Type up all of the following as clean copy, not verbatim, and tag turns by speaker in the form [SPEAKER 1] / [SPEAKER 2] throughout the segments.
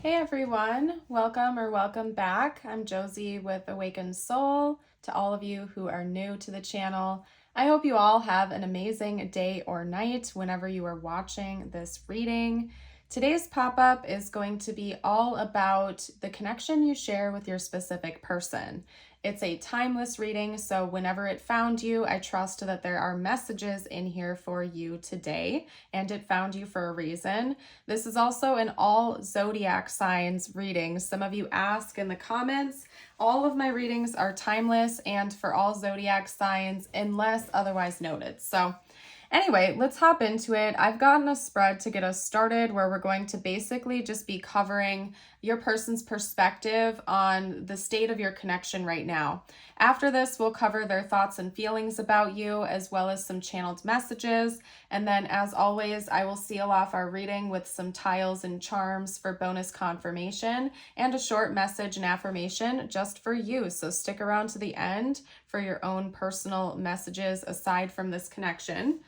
[SPEAKER 1] Hey everyone, welcome back. I'm Josie with Awakened Soul. To all of you who are new to the channel, I hope you all have an amazing day or night whenever you are watching this reading. Today's pop-up is going to be all about the connection you share with your specific person. It's a timeless reading, so whenever it found you, I trust that there are messages in here for you today, and it found you for a reason. This is also an all zodiac signs reading. Some of you ask in the comments. All of my readings are timeless and for all zodiac signs unless otherwise noted. So anyway, let's hop into it. I've gotten a spread to get us started where we're going to basically just be covering your person's perspective on the state of your connection right now. After this, we'll cover their thoughts and feelings about you, as well as some channeled messages. And then, as always, I will seal off our reading with some tiles and charms for bonus confirmation and a short message and affirmation just for you. So stick around to the end for your own personal messages aside from this connection.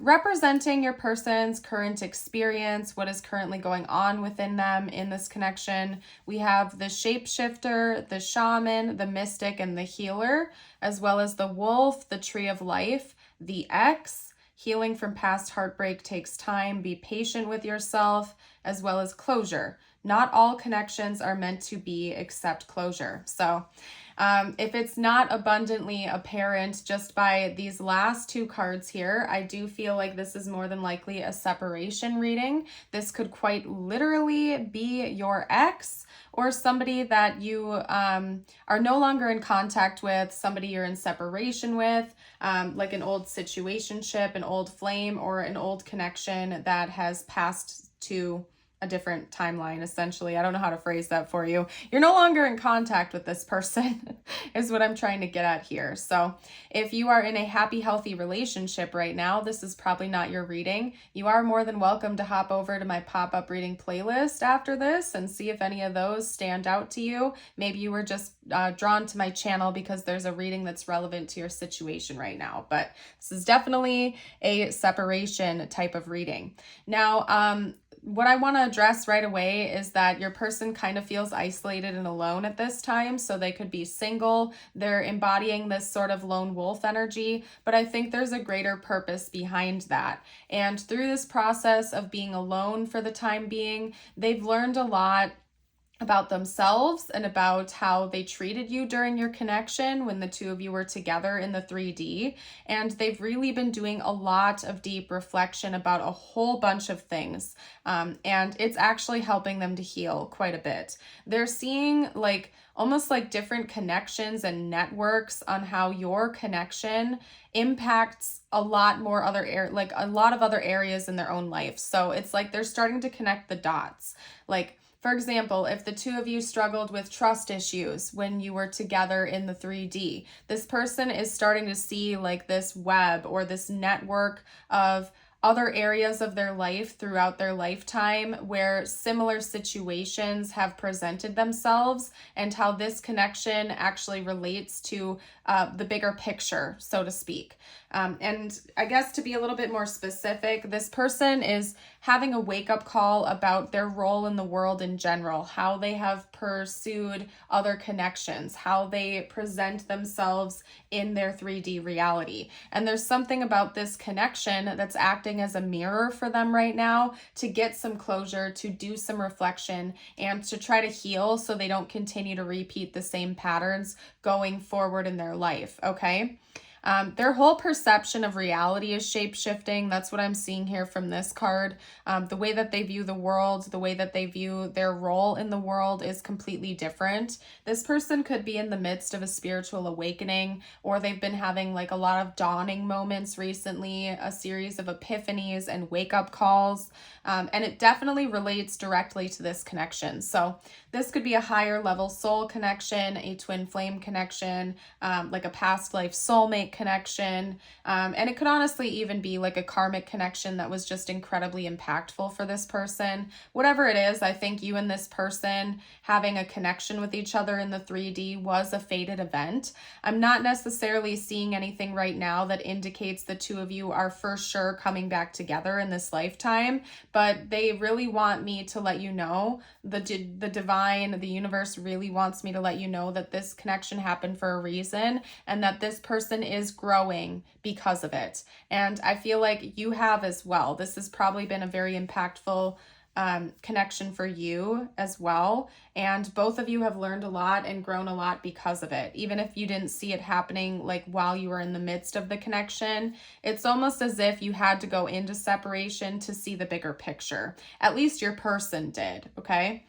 [SPEAKER 1] Representing your person's current experience, what is currently going on within them in this connection. We have the shapeshifter, the shaman, the mystic, and the healer, as well as the wolf, the tree of life, the X. Healing from past heartbreak takes time. Be patient with yourself, as well as closure. Not all connections are meant to be except closure. So if it's not abundantly apparent just by these last two cards here, I do feel like this is more than likely a separation reading. This could quite literally be your ex or somebody that you are no longer in contact with, somebody you're in separation with, like an old situationship, an old flame, or an old connection that has passed to a different timeline, essentially. I don't know how to phrase that for you. You're no longer in contact with this person is what I'm trying to get at here. So if you are in a happy, healthy relationship right now, this is probably not your reading. You are more than welcome to hop over to my pop-up reading playlist after this and see if any of those stand out to you. Maybe you were just drawn to my channel because there's a reading that's relevant to your situation right now. But this is definitely a separation type of reading. Now, what I want to address right away is that your person kind of feels isolated and alone at this time. So they could be single. They're embodying this sort of lone wolf energy, but I think there's a greater purpose behind that. And through this process of being alone for the time being, they've learned a lot about themselves and about how they treated you during your connection when the two of you were together in the 3D. And they've really been doing a lot of deep reflection about a whole bunch of things. And it's actually helping them to heal quite a bit. They're seeing almost like different connections and networks on how your connection impacts a lot more a lot of other areas in their own life. So it's like they're starting to connect the dots. For example, if the two of you struggled with trust issues when you were together in the 3D, this person is starting to see this web or this network of other areas of their life throughout their lifetime where similar situations have presented themselves and how this connection actually relates to the bigger picture, so to speak. And I guess to be a little bit more specific, this person is having a wake-up call about their role in the world in general, how they have pursued other connections, how they present themselves in their 3D reality. And there's something about this connection that's acting as a mirror for them right now to get some closure, to do some reflection, and to try to heal so they don't continue to repeat the same patterns going forward in their life, okay? Their whole perception of reality is shape-shifting. That's what I'm seeing here from this card. The way that they view the world, the way that they view their role in the world is completely different. This person could be in the midst of a spiritual awakening, or they've been having a lot of dawning moments recently, a series of epiphanies and wake-up calls. And it definitely relates directly to this connection. So this could be a higher level soul connection, a twin flame connection, like a past life soulmate soulmate connection. And it could honestly even be like a karmic connection that was just incredibly impactful for this person. Whatever it is, I think you and this person having a connection with each other in the 3D was a fated event. I'm not necessarily seeing anything right now that indicates the two of you are for sure coming back together in this lifetime, but they really want me to let you know, the divine, the universe really wants me to let you know that this connection happened for a reason and that this person is growing because of it. And I feel like you have as well. This has probably been a very impactful connection for you as well. And both of you have learned a lot and grown a lot because of it. Even if you didn't see it happening like while you were in the midst of the connection, it's almost as if you had to go into separation to see the bigger picture. At least your person did, okay?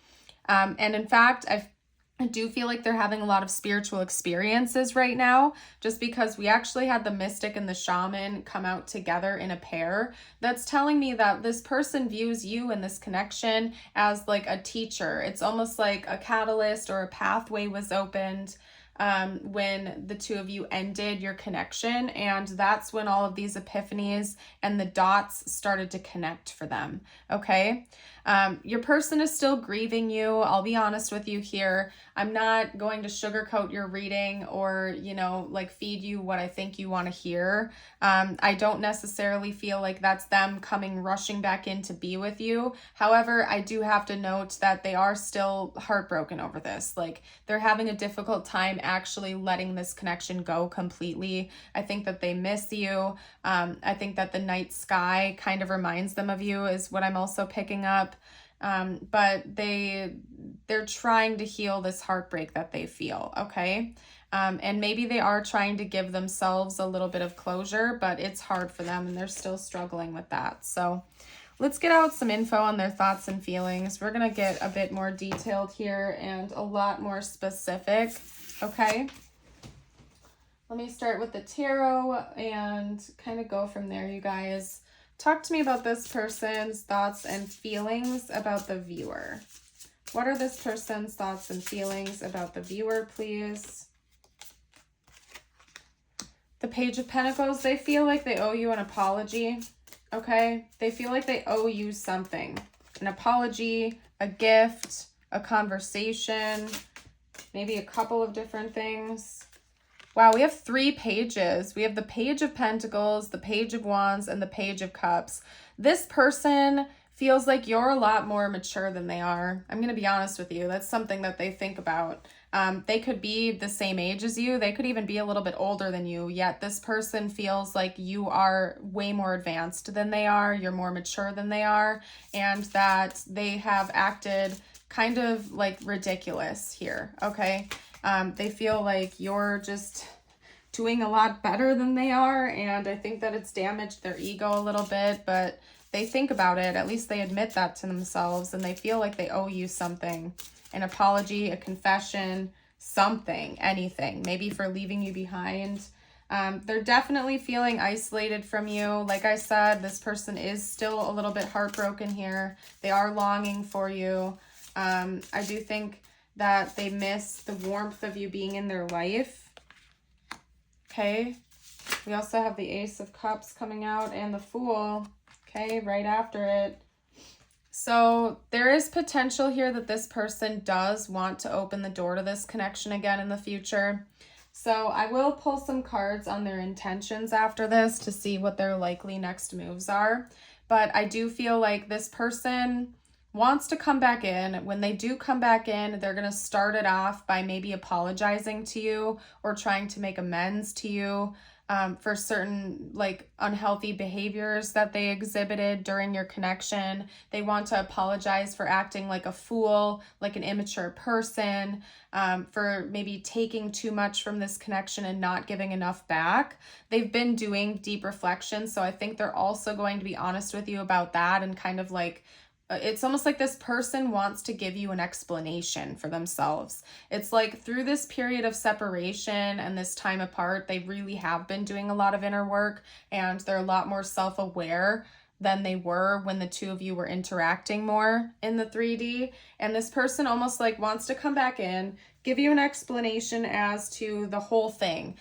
[SPEAKER 1] And in fact, I do feel like they're having a lot of spiritual experiences right now, just because we actually had the mystic and the shaman come out together in a pair. That's telling me that this person views you and this connection as like a teacher. It's almost like a catalyst or a pathway was opened when the two of you ended your connection. And that's when all of these epiphanies and the dots started to connect for them. Okay. Your person is still grieving you. I'll be honest with you here. I'm not going to sugarcoat your reading or, like feed you what I think you want to hear. I don't necessarily feel like that's them rushing back in to be with you. However, I do have to note that they are still heartbroken over this. Like they're having a difficult time actually letting this connection go completely. I think that they miss you. I think that the night sky kind of reminds them of you is what I'm also picking up. But they're trying to heal this heartbreak that they feel, okay? And maybe they are trying to give themselves a little bit of closure, but it's hard for them and they're still struggling with that. So let's get out some info on their thoughts and feelings. We're going to get a bit more detailed here and a lot more specific, okay? Let me start with the tarot and kind of go from there, you guys. Talk to me about this person's thoughts and feelings about the viewer. What are this person's thoughts and feelings about the viewer, please? The Page of Pentacles, they feel like they owe you an apology, okay? They feel like they owe you something. An apology, a gift, a conversation, maybe a couple of different things. Wow, we have 3 pages. We have the Page of Pentacles, the Page of Wands, and the Page of Cups. This person feels like you're a lot more mature than they are. I'm going to be honest with you. That's something that they think about. They could be the same age as you. They could even be a little bit older than you, yet this person feels like you are way more advanced than they are. You're more mature than they are, and that they have acted kind of like ridiculous here, okay? They feel like you're just doing a lot better than they are, and I think that it's damaged their ego a little bit, but they think about it. At least they admit that to themselves, and they feel like they owe you something. An apology, a confession, something, anything, maybe for leaving you behind. They're definitely feeling isolated from you. Like I said, this person is still a little bit heartbroken here. They are longing for you. I do think that they miss the warmth of you being in their life. Okay. We also have the Ace of Cups coming out and the Fool. Okay, right after it. So there is potential here that this person does want to open the door to this connection again in the future. So I will pull some cards on their intentions after this to see what their likely next moves are. But I do feel like this person wants to come back in. When they do come back in, they're going to start it off by maybe apologizing to you or trying to make amends to you for certain like unhealthy behaviors that they exhibited during your connection. They want to apologize for acting like a fool, like an immature person, for maybe taking too much from this connection and not giving enough back. They've been doing deep reflection, so I think they're also going to be honest with you about that and kind of like, it's almost like this person wants to give you an explanation for themselves. It's like through this period of separation and this time apart, they really have been doing a lot of inner work and they're a lot more self-aware than they were when the two of you were interacting more in the 3D. And this person almost like wants to come back in, give you an explanation as to the whole thing.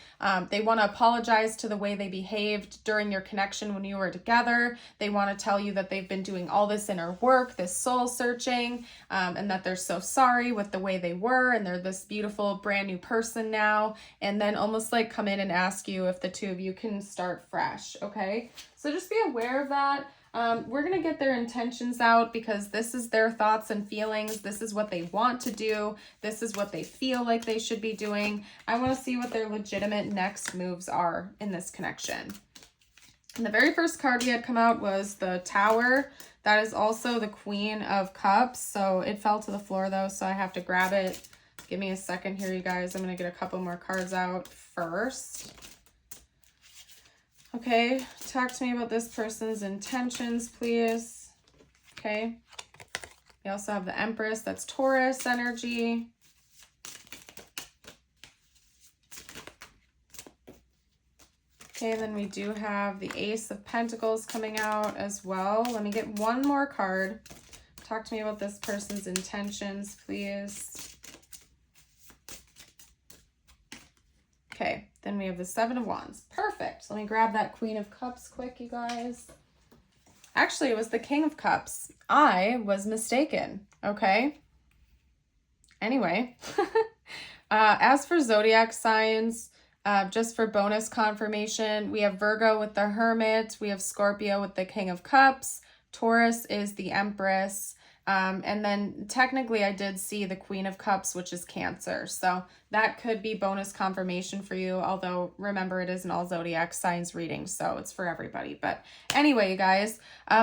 [SPEAKER 1] They want to apologize to the way they behaved during your connection when you were together. They want to tell you that they've been doing all this inner work, this soul searching, and that they're so sorry with the way they were, and they're this beautiful brand new person now, and then almost like come in and ask you if the two of you can start fresh, okay? So just be aware of that. We're going to get their intentions out because this is their thoughts and feelings. This is what they want to do. This is what they feel like they should be doing. I want to see what their legitimate next moves are in this connection. And the very first card we had come out was the Tower. That is also the Queen of Cups. So it fell to the floor though, so I have to grab it. Give me a second here, you guys. I'm going to get a couple more cards out first. Okay, talk to me about this person's intentions, please. Okay. We also have the Empress. That's Taurus energy. Okay, then we do have the Ace of Pentacles coming out as well. Let me get one more card. Talk to me about this person's intentions, please. Okay, then we have the Seven of Wands. Perfect. Let me grab that Queen of Cups quick, you guys. Actually, it was the King of Cups. I was mistaken, okay? Anyway, as for zodiac signs, just for bonus confirmation, we have Virgo with the Hermit. We have Scorpio with the King of Cups. Taurus is the Empress. And then technically I did see the Queen of Cups, which is Cancer. So that could be bonus confirmation for you. Although remember, it is an all zodiac signs reading, so it's for everybody. But anyway, you guys,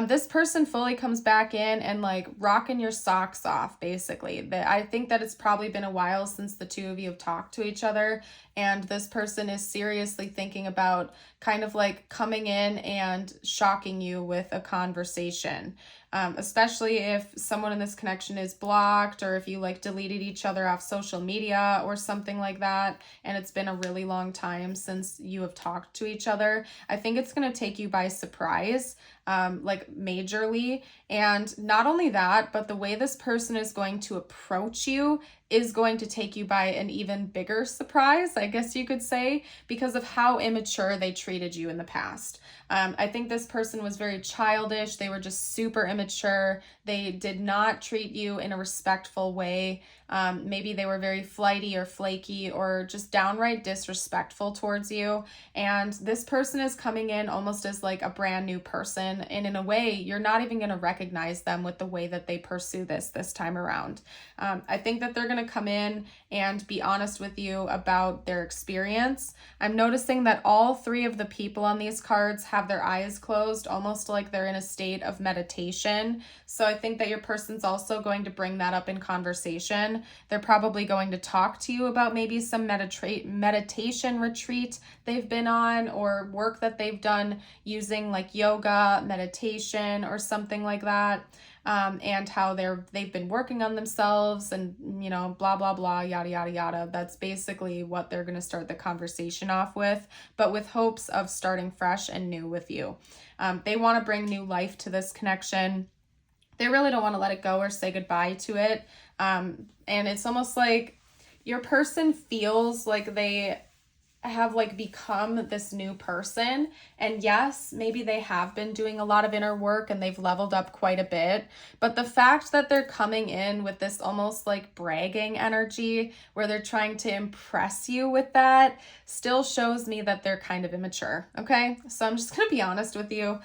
[SPEAKER 1] this person fully comes back in and like rocking your socks off, basically. I think that it's probably been a while since the two of you have talked to each other. And this person is seriously thinking about kind of like coming in and shocking you with a conversation. Especially if someone in this connection is blocked, or if you like deleted each other off social media or something like that, and it's been a really long time since you have talked to each other. I think it's going to take you by surprise, like majorly. And not only that, but the way this person is going to approach you is going to take you by an even bigger surprise, I guess you could say, because of how immature they treated you in the past. I think this person was very childish. They were just super immature. They did not treat you in a respectful way. Maybe they were very flighty or flaky or just downright disrespectful towards you. And this person is coming in almost as like a brand new person. And in a way, you're not even going to recognize them with the way that they pursue this time around. I think that they're going to come in and be honest with you about their experience. I'm noticing that all three of the people on these cards have their eyes closed, almost like they're in a state of meditation. So I think that your person's also going to bring that up in conversation. They're probably going to talk to you about maybe some meditation retreat they've been on, or work that they've done using like yoga, meditation, or something like that. And how they've been working on themselves and, you know, blah, blah, blah, yada, yada, yada. That's basically what they're going to start the conversation off with, but with hopes of starting fresh and new with you. They want to bring new life to this connection. They really don't want to let it go or say goodbye to it. And it's almost like your person feels like they have like become this new person. And yes, maybe they have been doing a lot of inner work and they've leveled up quite a bit. But the fact that they're coming in with this almost like bragging energy where they're trying to impress you with that still shows me that they're kind of immature. Okay. So I'm just going to be honest with you.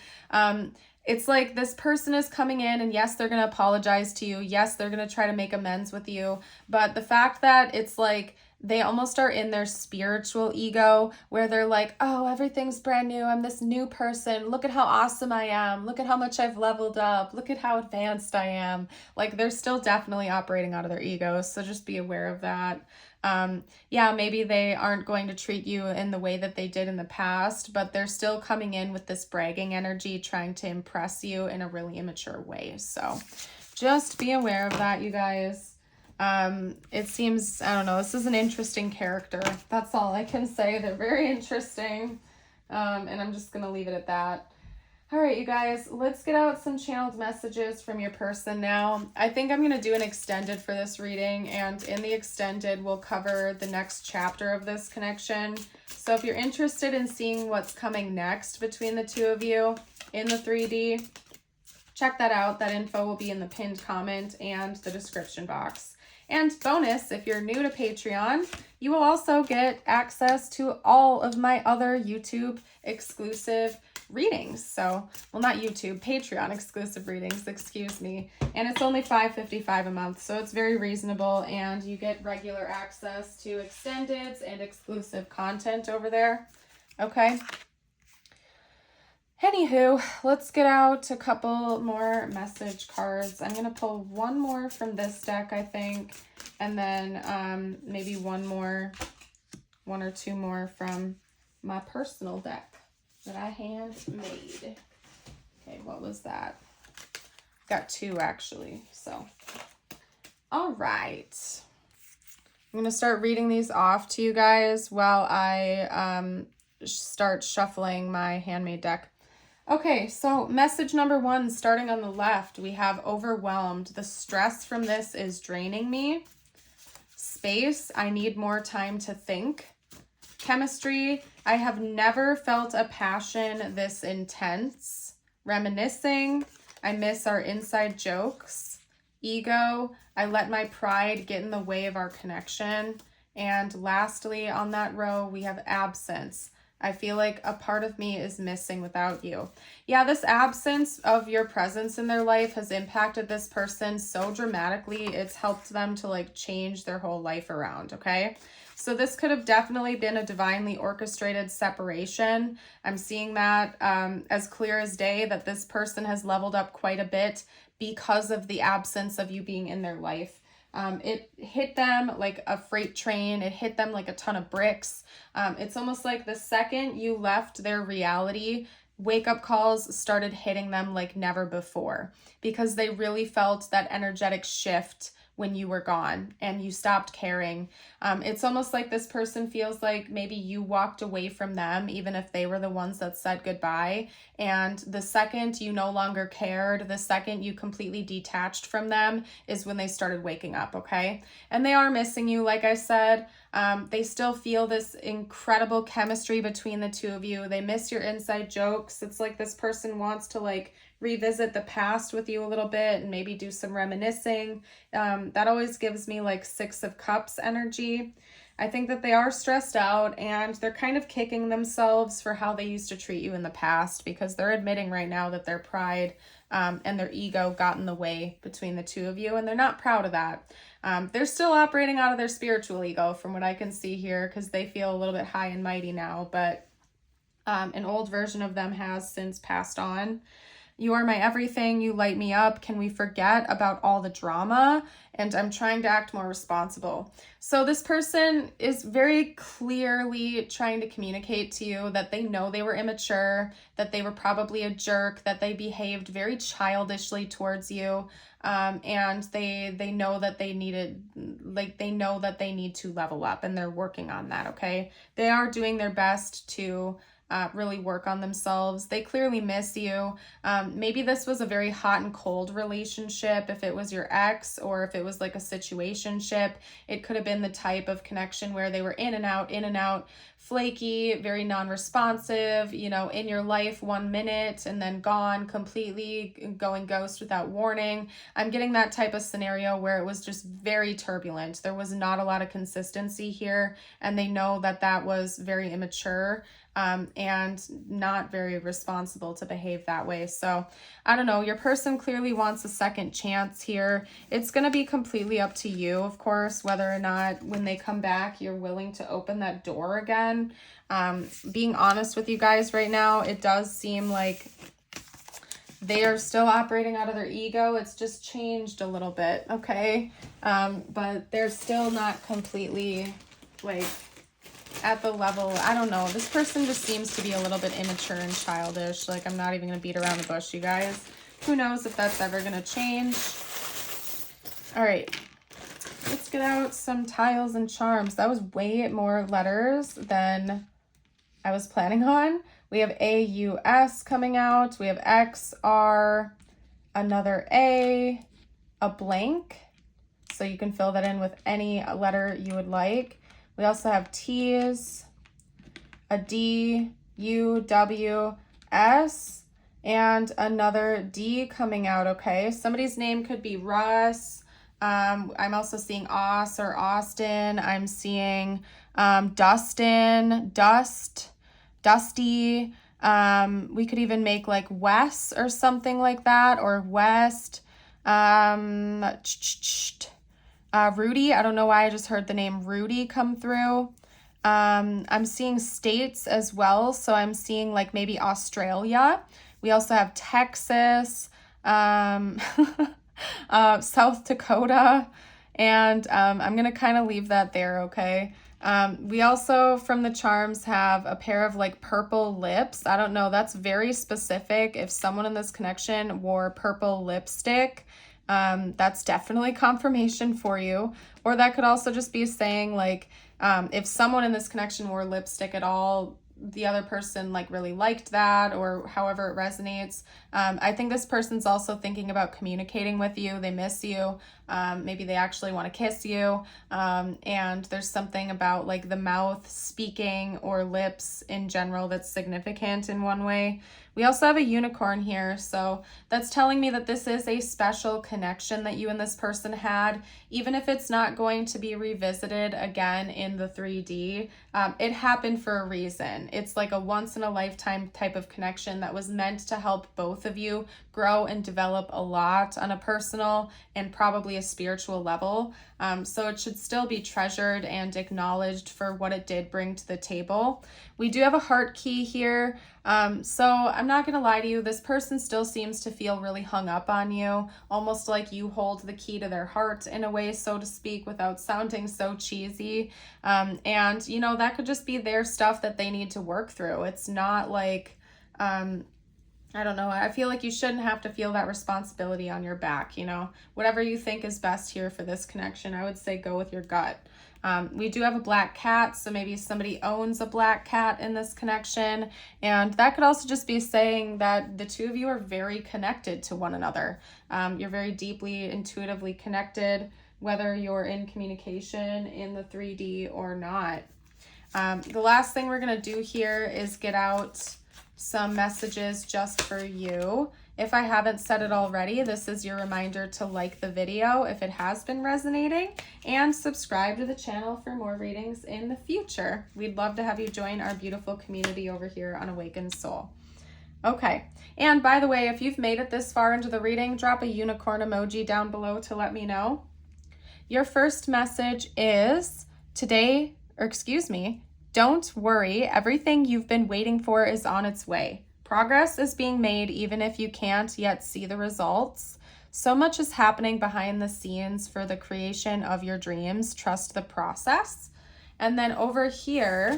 [SPEAKER 1] It's like this person is coming in and yes, they're going to apologize to you. Yes, they're going to try to make amends with you. But the fact that it's like they almost are in their spiritual ego where they're like, oh, everything's brand new. I'm this new person. Look at how awesome I am. Look at how much I've leveled up. Look at how advanced I am. Like they're still definitely operating out of their ego. So just be aware of that. Yeah, maybe they aren't going to treat you in the way that they did in the past, but they're still coming in with this bragging energy, trying to impress you in a really immature way. So just be aware of that, you guys. It seems, I don't know, this is an interesting character. That's all I can say. They're very interesting. And I'm just going to leave it at that. All right, you guys, let's get out some channeled messages from your person now. I think I'm going to do an extended for this reading, and in the extended, we'll cover the next chapter of this connection. So if you're interested in seeing what's coming next between the two of you in the 3D, check that out. That info will be in the pinned comment and the description box. And bonus, if you're new to Patreon, you will also get access to all of my other YouTube exclusive readings. So, well, not YouTube, Patreon exclusive readings, excuse me. And it's only $5.55 a month, so it's very reasonable, and you get regular access to extendeds and exclusive content over there. Okay. Anywho, let's get out a couple more message cards. I'm going to pull one more from this deck, I think, and then maybe one or two more from my personal deck that I handmade. Okay, what was that? Got two, actually, so. All right. I'm going to start reading these off to you guys while I start shuffling my handmade deck. Okay, so message number one, starting on the left, we have overwhelmed. The stress from this is draining me. Space, I need more time to think. Chemistry, I have never felt a passion this intense. Reminiscing, I miss our inside jokes. Ego, I let my pride get in the way of our connection. And lastly, on that row, we have absence. I feel like a part of me is missing without you. Yeah, this absence of your presence in their life has impacted this person so dramatically. It's helped them to like change their whole life around, okay? So this could have definitely been a divinely orchestrated separation. I'm seeing that as clear as day, that this person has leveled up quite a bit because of the absence of you being in their life. It hit them like a freight train. It hit them like a ton of bricks. It's almost like the second you left their reality, wake-up calls started hitting them like never before, because they really felt that energetic shift when you were gone and you stopped caring. It's almost like this person feels like maybe you walked away from them, even if they were the ones that said goodbye. And the second you no longer cared, the second you completely detached from them is when they started waking up, okay? And they are missing you, like I said. They still feel this incredible chemistry between the two of you. They miss your inside jokes. It's like this person wants to like revisit the past with you a little bit and maybe do some reminiscing. That always gives me like 6 of Cups energy. I think that they are stressed out and they're kind of kicking themselves for how they used to treat you in the past, because they're admitting right now that their pride and their ego got in the way between the two of you, and they're not proud of that. They're still operating out of their spiritual ego from what I can see here, because they feel a little bit high and mighty now, but an old version of them has since passed on. You are my everything. You light me up. Can we forget about all the drama? And I'm trying to act more responsible. So this person is very clearly trying to communicate to you that they know they were immature, that they were probably a jerk, that they behaved very childishly towards you. And they know that they need to level up, and they're working on that. Okay. They are doing their best to really work on themselves. They clearly miss you. Maybe this was a very hot and cold relationship. If it was your ex, or if it was like a situationship, it could have been the type of connection where they were in and out, flaky, very non-responsive, you know, in your life 1 minute and then gone completely, going ghost without warning. I'm getting that type of scenario where it was just very turbulent. There was not a lot of consistency here, and they know that that was very immature. And not very responsible to behave that way. So I don't know, your person clearly wants a second chance here. It's going to be completely up to you, of course, whether or not when they come back, you're willing to open that door again. Being honest with you guys right now, it does seem like they are still operating out of their ego. It's just changed a little bit, okay? But they're still not completely like at the level, I don't know. This person just seems to be a little bit immature and childish. Like, I'm not even going to beat around the bush, you guys. Who knows if that's ever going to change. All right. Let's get out some tiles and charms. That was way more letters than I was planning on. We have AUS coming out. We have XR, another A, a blank. So you can fill that in with any letter you would like. We also have T's, a D, U, W, S, and another D coming out, okay? Somebody's name could be Russ. I'm also seeing Os or Austin. I'm seeing Dustin, Dust, Dusty. We could even make like Wes or something like that, or West. Rudy, I don't know why I just heard the name Rudy come through. I'm seeing states as well, so I'm seeing like maybe Australia. We also have Texas, South Dakota, and I'm gonna kind of leave that there, okay? We also, from the charms, have a pair of like purple lips. I don't know, that's very specific. If someone in this connection wore purple lipstick, that's definitely confirmation for you. Or that could also just be saying like, if someone in this connection wore lipstick at all, the other person like really liked that, or however it resonates. I think this person's also thinking about communicating with you. They miss you. Maybe they actually want to kiss you. And there's something about like the mouth speaking or lips in general that's significant in one way. We also have a unicorn here, so that's telling me that this is a special connection that you and this person had, even if it's not going to be revisited again in the 3D. It happened for a reason. It's like a once-in-a-lifetime type of connection that was meant to help both of you grow and develop a lot on a personal and probably a spiritual level. So it should still be treasured and acknowledged for what it did bring to the table. We do have a heart key here. So I'm not going to lie to you, this person still seems to feel really hung up on you, almost like you hold the key to their heart in a way, so to speak, without sounding so cheesy. And you know, that could just be their stuff that they need to work through. It's not like, I don't know, I feel like you shouldn't have to feel that responsibility on your back, you know? Whatever you think is best here for this connection, I would say go with your gut. We do have a black cat, so maybe somebody owns a black cat in this connection, and that could also just be saying that the two of you are very connected to one another. You're very deeply, intuitively connected, whether you're in communication in the 3D or not. The last thing we're going to do here is get out some messages just for you. If I haven't said it already, this is your reminder to like the video if it has been resonating, and subscribe to the channel for more readings in the future. We'd love to have you join our beautiful community over here on Awakened Soul. Okay, and by the way, if you've made it this far into the reading, drop a unicorn emoji down below to let me know. Your first message is don't worry, everything you've been waiting for is on its way. Progress is being made even if you can't yet see the results. So much is happening behind the scenes for the creation of your dreams. Trust the process. And then over here,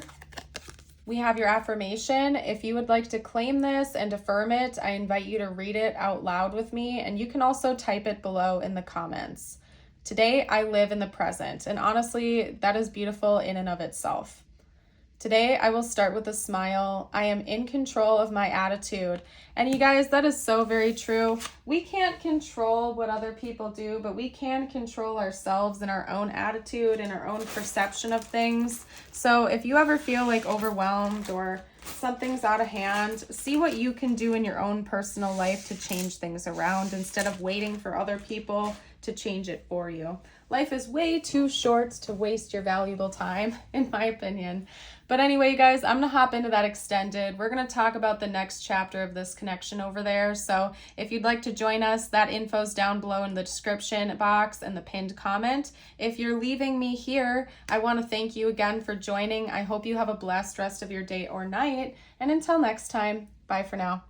[SPEAKER 1] we have your affirmation. If you would like to claim this and affirm it, I invite you to read it out loud with me, and you can also type it below in the comments. Today, I live in the present, and honestly, that is beautiful in and of itself. Today, I will start with a smile. I am in control of my attitude. And you guys, that is so very true. We can't control what other people do, but we can control ourselves and our own attitude and our own perception of things. So if you ever feel like overwhelmed or something's out of hand, see what you can do in your own personal life to change things around instead of waiting for other people to change it for you. Life is way too short to waste your valuable time, in my opinion. But anyway, you guys, I'm going to hop into that extended. We're going to talk about the next chapter of this connection over there. So if you'd like to join us, that info's down below in the description box and the pinned comment. If you're leaving me here, I want to thank you again for joining. I hope you have a blessed rest of your day or night. And until next time, bye for now.